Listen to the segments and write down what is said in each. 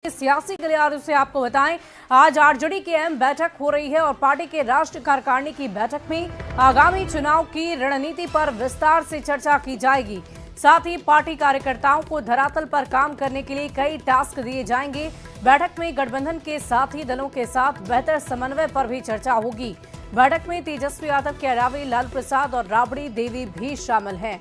सियासी गलियारों से आपको बताएं, आज आरजेडी की अहम बैठक हो रही है और पार्टी के राष्ट्रीय कार्यकारिणी की बैठक में आगामी चुनाव की रणनीति पर विस्तार से चर्चा की जाएगी। साथ ही पार्टी कार्यकर्ताओं को धरातल पर काम करने के लिए कई टास्क दिए जाएंगे। बैठक में गठबंधन के साथी दलों के साथ बेहतर समन्वय पर भी चर्चा होगी। बैठक में तेजस्वी यादव के अलावा लालू प्रसाद और राबड़ी देवी भी शामिल हैं।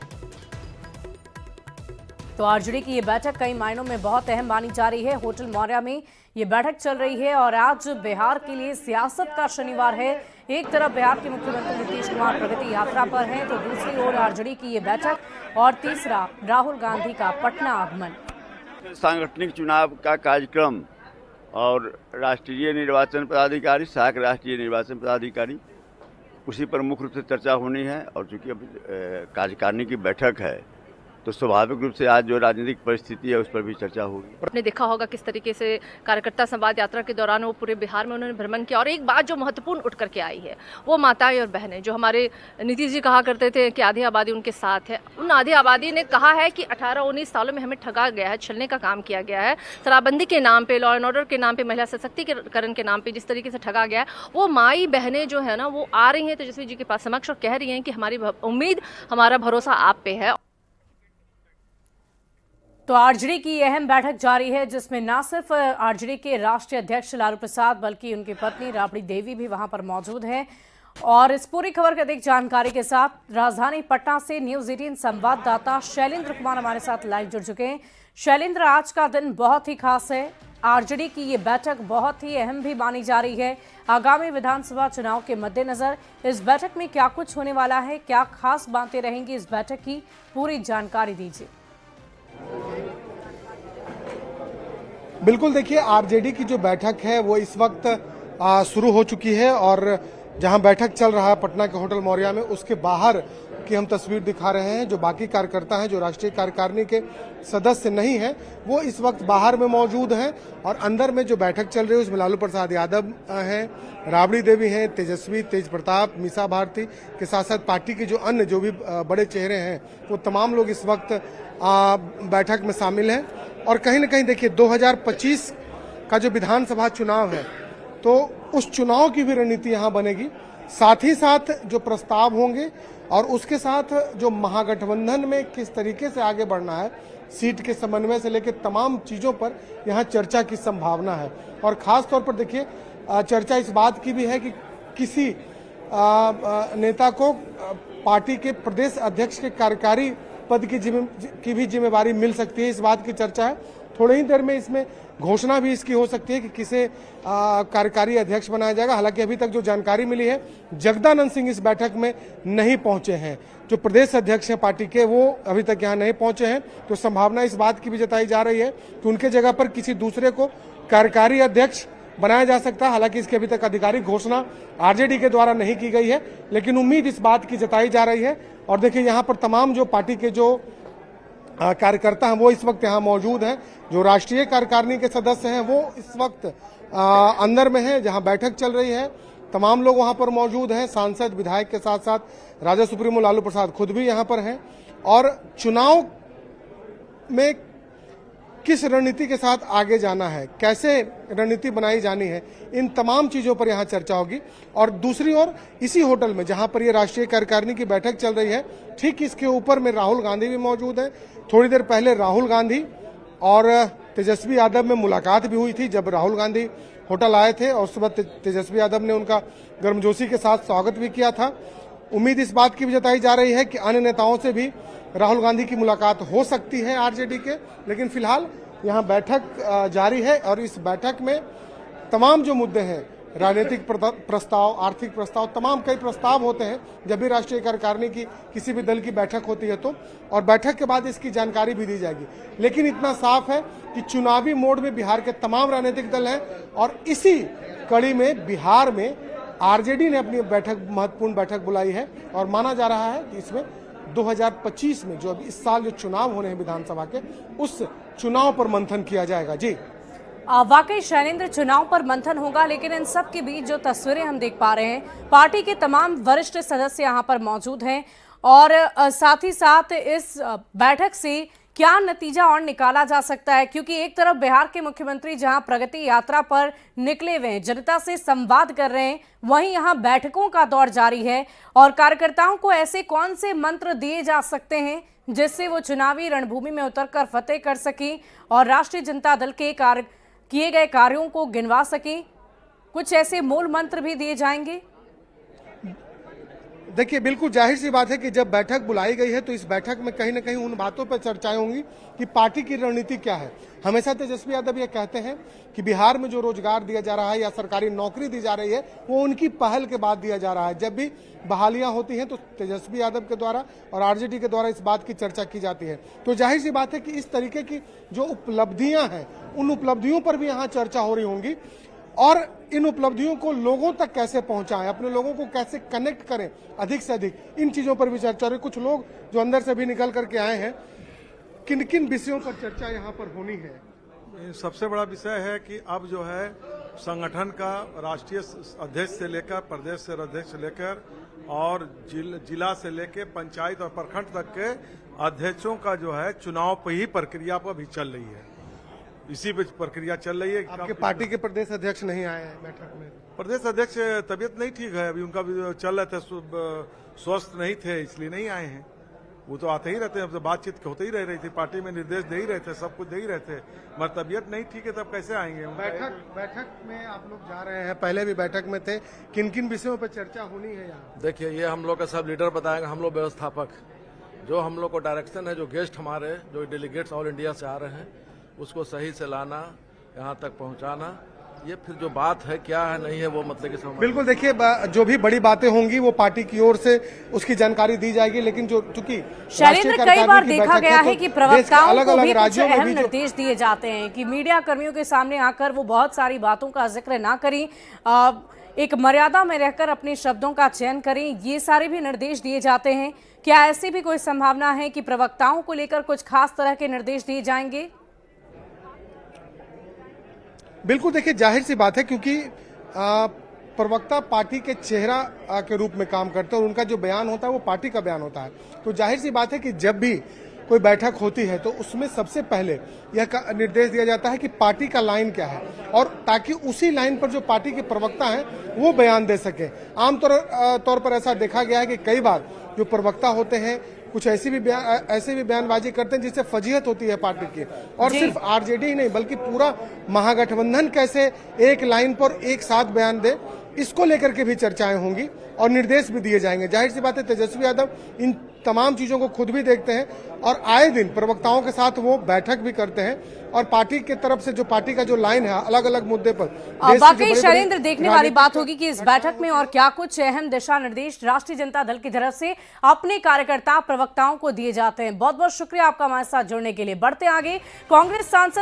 तो आरजेडी की ये बैठक कई मायनों में बहुत अहम मानी जा रही है। होटल मौर्या में ये बैठक चल रही है और आज बिहार के लिए सियासत का शनिवार है। एक तरफ बिहार के मुख्यमंत्री नीतीश कुमार प्रगति यात्रा पर हैं, तो दूसरी ओर आरजेडी की ये बैठक और तीसरा राहुल गांधी का पटना आगमन। सांगठनिक चुनाव का कार्यक्रम और राष्ट्रीय निर्वाचन पदाधिकारी, सहायक राष्ट्रीय निर्वाचन पदाधिकारी, उसी पर मुख्य रूप से चर्चा होनी है। और चूंकि अब कार्यकारिणी की बैठक है तो स्वाभाविक रूप से आज जो राजनीतिक परिस्थिति है उस पर भी चर्चा होगी। आपने देखा होगा किस तरीके से कार्यकर्ता संवाद यात्रा के दौरान वो पूरे बिहार में उन्होंने भ्रमण किया और एक बात जो महत्वपूर्ण उठ करके आई है वो माताएं और बहनें, जो हमारे नीतीश जी कहा करते थे कि आधी आबादी उनके साथ है, उन आधी आबादी ने कहा है कि 18-19 सालों में हमें ठगा गया है, छलने का काम किया गया है, शराबबंदी के नाम पे, लॉ एंड ऑर्डर के नाम पे, महिला सशक्तिकरण के नाम पे जिस तरीके से ठगा गया है, वो माई बहनें जो है ना वो आ रही हैं तेजस्वी जी के पास समक्ष और कह रही हैं कि हमारी उम्मीद, हमारा भरोसा आप पे है। तो आरजेडी की अहम बैठक जारी है जिसमें न सिर्फ आरजेडी के राष्ट्रीय अध्यक्ष लालू प्रसाद बल्कि उनकी पत्नी राबड़ी देवी भी वहां पर मौजूद है। और इस पूरी खबर की अधिक जानकारी के साथ राजधानी पटना से न्यूज़ 18 संवाददाता शैलेंद्र कुमार हमारे साथ लाइव जुड़ चुके हैं। शैलेंद्र, आज का दिन बहुत ही खास है। आरजेडी की ये बैठक बहुत ही अहम भी मानी जा रही है। आगामी विधानसभा चुनाव के मद्देनजर इस बैठक में क्या कुछ होने वाला है, क्या खास बातें रहेंगी इस बैठक की, पूरी जानकारी दीजिए। बिल्कुल, देखिए आरजेडी की जो बैठक है वो इस वक्त शुरू हो चुकी है और जहां बैठक चल रहा है पटना के होटल मौर्या में, उसके बाहर की हम तस्वीर दिखा रहे हैं। जो बाकी कार्यकर्ता हैं, जो राष्ट्रीय कार्यकारिणी के सदस्य नहीं हैं, वो इस वक्त बाहर में मौजूद हैं और अंदर में जो बैठक चल रही है उसमें लालू प्रसाद यादव हैं, राबड़ी देवी हैं, तेजस्वी, तेज प्रताप, मीसा भारती के साथ साथ पार्टी के जो अन्य जो भी बड़े चेहरे हैं वो तमाम लोग इस वक्त बैठक में शामिल हैं। और कहीं न कहीं देखिए 2025 का जो विधानसभा चुनाव है तो उस चुनाव की भी रणनीति यहाँ बनेगी, साथ ही साथ जो प्रस्ताव होंगे और उसके साथ जो महागठबंधन में किस तरीके से आगे बढ़ना है, सीट के समन्वय से लेकर तमाम चीजों पर यहाँ चर्चा की संभावना है। और खास तौर पर देखिए चर्चा इस बात की भी है कि किसी नेता को पार्टी के प्रदेश अध्यक्ष के कार्यकारी पद की भी जिम्मेवारी मिल सकती है, इस बात की चर्चा है। थोड़ी ही देर में इसमें घोषणा भी इसकी हो सकती है कि किसे कार्यकारी अध्यक्ष बनाया जाएगा। हालांकि अभी तक जो जानकारी मिली है, जगदानंद सिंह इस बैठक में नहीं पहुंचे हैं। जो प्रदेश अध्यक्ष हैं पार्टी के, वो अभी तक यहाँ नहीं पहुंचे हैं, तो संभावना इस बात की भी जताई जा रही है कि उनके जगह पर किसी दूसरे को कार्यकारी अध्यक्ष बनाया जा सकता है। हालांकि इसकी अभी तक आधिकारिक घोषणा आरजेडी के द्वारा नहीं की गई है, लेकिन उम्मीद इस बात की जताई जा रही है। और देखिए यहाँ पर तमाम जो पार्टी के जो कार्यकर्ता हैं वो इस वक्त यहाँ मौजूद हैं। जो राष्ट्रीय कार्यकारिणी के सदस्य हैं वो इस वक्त अंदर में हैं जहाँ बैठक चल रही है। तमाम लोग वहाँ पर मौजूद हैं, सांसद, विधायक के साथ साथ राजद सुप्रीमो लालू प्रसाद खुद भी यहाँ पर हैं। और चुनाव में किस रणनीति के साथ आगे जाना है, कैसे रणनीति बनाई जानी है, इन तमाम चीजों पर यहाँ चर्चा होगी। और दूसरी ओर इसी होटल में जहाँ पर ये राष्ट्रीय कार्यकारिणी की बैठक चल रही है, ठीक इसके ऊपर में राहुल गांधी भी मौजूद है। थोड़ी देर पहले राहुल गांधी और तेजस्वी यादव में मुलाकात भी हुई थी, जब राहुल गांधी होटल आए थे और उस वक्त तेजस्वी यादव ने उनका गर्मजोशी के साथ स्वागत भी किया था। उम्मीद इस बात की भी जताई जा रही है कि अन्य नेताओं से भी राहुल गांधी की मुलाकात हो सकती है आरजेडी के, लेकिन फिलहाल यहाँ बैठक जारी है और इस बैठक में तमाम जो मुद्दे हैं, राजनीतिक प्रस्ताव, आर्थिक प्रस्ताव, तमाम कई प्रस्ताव होते हैं जब भी राष्ट्रीय कार्यकारिणी की किसी भी दल की बैठक होती है तो, और बैठक के बाद इसकी जानकारी भी दी जाएगी। लेकिन इतना साफ है कि चुनावी मोड में बिहार के तमाम राजनीतिक दल हैं और इसी कड़ी में बिहार में आरजेडी ने अपनी महत्वपूर्ण बैठक बुलाई है और माना जा रहा है कि इसमें 2025 में जो इस साल जो चुनाव होने हैं विधानसभा के, उस चुनाव पर मंथन किया जाएगा। जी वाकई शैलेंद्र, चुनाव पर मंथन होगा, लेकिन इन सब के बीच जो तस्वीरें हम देख पा रहे हैं, पार्टी के तमाम वरिष्ठ सदस्य यहाँ पर मौजूद हैं और साथ ही साथ इस बैठक से क्या नतीजा और निकाला जा सकता है, क्योंकि एक तरफ बिहार के मुख्यमंत्री जहां प्रगति यात्रा पर निकले हुए हैं, जनता से संवाद कर रहे हैं, वहीं यहां बैठकों का दौर जारी है और कार्यकर्ताओं को ऐसे कौन से मंत्र दिए जा सकते हैं जिससे वो चुनावी रणभूमि में उतरकर फतेह कर सकें और राष्ट्रीय जनता दल के किए गए कार्यों को गिनवा सकें। कुछ ऐसे मूल मंत्र भी दिए जाएंगे। देखिए, बिल्कुल जाहिर सी बात है कि जब बैठक बुलाई गई है तो इस बैठक में कहीं ना कहीं उन बातों पर चर्चाएं होंगी कि पार्टी की रणनीति क्या है। हमेशा तेजस्वी यादव ये कहते हैं कि बिहार में जो रोजगार दिया जा रहा है या सरकारी नौकरी दी जा रही है वो उनकी पहल के बाद दिया जा रहा है। जब भी बहालियां होती हैं तो तेजस्वी यादव के द्वारा और आरजेडी के द्वारा इस बात की चर्चा की जाती है। तो जाहिर सी बात है कि इस तरीके की जो उपलब्धियां हैं उन उपलब्धियों पर भी यहाँ चर्चा हो रही होंगी और इन उपलब्धियों को लोगों तक कैसे पहुंचाएं, अपने लोगों को कैसे कनेक्ट करें अधिक से अधिक, इन चीजों पर भी चर्चा हो रही। कुछ लोग जो अंदर से भी निकल करके आए हैं, किन किन विषयों पर चर्चा यहाँ पर होनी है? सबसे बड़ा विषय है कि अब जो है संगठन का राष्ट्रीय अध्यक्ष से लेकर प्रदेश से अध्यक्ष से लेकर और जिला से लेकर पंचायत और प्रखंड तक के अध्यक्षों का जो है चुनाव पर ही प्रक्रिया पर भी चल रही है। इसी पे प्रक्रिया चल रही है। आपके पार्टी के प्रदेश अध्यक्ष नहीं आए हैं बैठक में? प्रदेश अध्यक्ष तबीयत नहीं ठीक है, अभी उनका भी चल रहे थे, स्वस्थ नहीं थे इसलिए नहीं आए हैं। वो तो आते ही रहते हैं, अब तो बातचीत होते ही रह रही थी, पार्टी में निर्देश दे ही रहे थे, सब कुछ दे ही रहे थे, मगर तबीयत नहीं ठीक है तब कैसे आएंगे? बैठक में आप लोग जा रहे हैं, पहले भी बैठक में थे, किन किन विषयों पर चर्चा होनी है यहाँ? देखिए, ये हम लोग का सब लीडर बताएंगे, हम लोग व्यवस्थापक, जो हम लोग को डायरेक्शन है, जो गेस्ट हमारे जो डेलीगेट्स ऑल इंडिया से आ रहे हैं उसको सही से लाना, यहाँ तक पहुँचाना, ये फिर जो बात है क्या है नहीं है वो मतलब कि समझ। बिल्कुल, देखिए जो भी बड़ी बातें होंगी वो पार्टी की ओर से उसकी जानकारी दी जाएगी, लेकिन जो चूंकि शैलेंद्र कई बार देखा गया है कि प्रवक्ताओं को भी कुछ अहम भी निर्देश दिए जाते हैं कि मीडिया कर्मियों के सामने आकर वो बहुत सारी बातों का जिक्र ना करें, एक मर्यादा में रहकर अपने शब्दों का चयन करें, ये सारे भी निर्देश दिए जाते हैं। क्या ऐसी भी कोई संभावना है कि प्रवक्ताओं को लेकर कुछ खास तरह के निर्देश दिए जाएंगे? बिल्कुल, देखिए जाहिर सी बात है क्योंकि प्रवक्ता पार्टी के चेहरा के रूप में काम करते हैं और उनका जो बयान होता है वो पार्टी का बयान होता है। तो जाहिर सी बात है कि जब भी कोई बैठक होती है तो उसमें सबसे पहले यह निर्देश दिया जाता है कि पार्टी का लाइन क्या है, और ताकि उसी लाइन पर जो पार्टी के प्रवक्ता हैं वो बयान दे सके। आमतौर पर ऐसा देखा गया है कि कई बार जो प्रवक्ता होते हैं कुछ ऐसी भी बयानबाजी करते हैं जिससे फजीहत होती है पार्टी की, और सिर्फ आरजेडी ही नहीं बल्कि पूरा महागठबंधन कैसे एक लाइन पर एक साथ बयान दे, इसको लेकर के भी चर्चाएं होंगी और निर्देश भी दिए जाएंगे। जाहिर सी बात है तेजस्वी यादव इन तमाम चीजों को खुद भी देखते हैं और आए दिन प्रवक्ताओं के साथ वो बैठक भी करते हैं और पार्टी की तरफ से जो पार्टी का जो लाइन है अलग अलग मुद्दे पर वाकई शैलेंद्र देखने वाली बात होगी कि इस बैठक में और क्या कुछ अहम दिशा निर्देश राष्ट्रीय जनता दल की तरफ से अपने कार्यकर्ता प्रवक्ताओं को दिए जाते हैं। बहुत बहुत शुक्रिया आपका हमारे साथ जुड़ने के लिए। बढ़ते आगे, कांग्रेस सांसद